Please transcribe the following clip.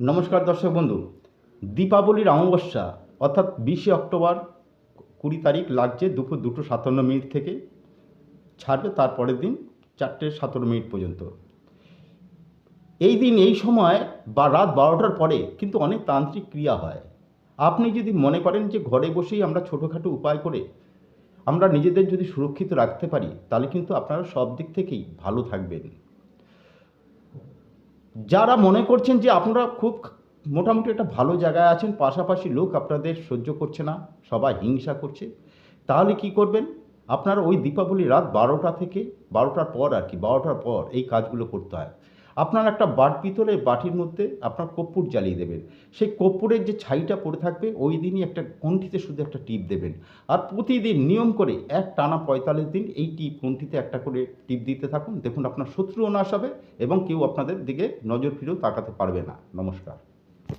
নমস্কার দর্শক বন্ধু। দীপাবলির অমাবস্যা অর্থাৎ 20শে অক্টোবর 20 তারিখ লাগছে দুপুর 2:57 থেকে ছাড়বে, তার পরের দিন 4:17 পর্যন্ত। এই দিন এই সময় বা রাত 12টার পরে কিন্তু অনেক তান্ত্রিক ক্রিয়া হয়। আপনি যদি মনে করেন যে ঘরে বসেই আমরা ছোটোখাটো উপায় করে আমরা নিজেদের যদি সুরক্ষিত রাখতে পারি, তাহলে কিন্তু আপনারা সব দিক থেকেই ভালো থাকবেন। যারা মনে করছেন যে আপনারা খুব মোটামুটি একটা ভালো জায়গায় আছেন, পাশাপাশি লোক আপনাদের সহ্য করছে না, সবাই হিংসা করছে, তাহলে কি করবেন? আপনারা ওই দীপাবলি রাত 12টা থেকে 12টার পর আর কি 12টার পর এই কাজগুলো করতে হয়। আপনার একটা পিতলের বাটির মধ্যে আপনার কর্পূর জ্বালিয়ে দেবেন। সেই কর্পূরের যে ছাইটা পড়ে থাকবে ওই দিনই একটা কণ্ঠিতে শুধু একটা টিপ দেবেন। আর প্রতিদিন নিয়ম করে এক টানা 45 দিন এই টিপ কণ্ঠিতে একটা করে টিপ দিতে থাকুন। দেখুন আপনার শত্রুও নাশ হবে এবং কেউ আপনাদের দিকে নজর ফিরেও তাকাতে পারবে না। নমস্কার।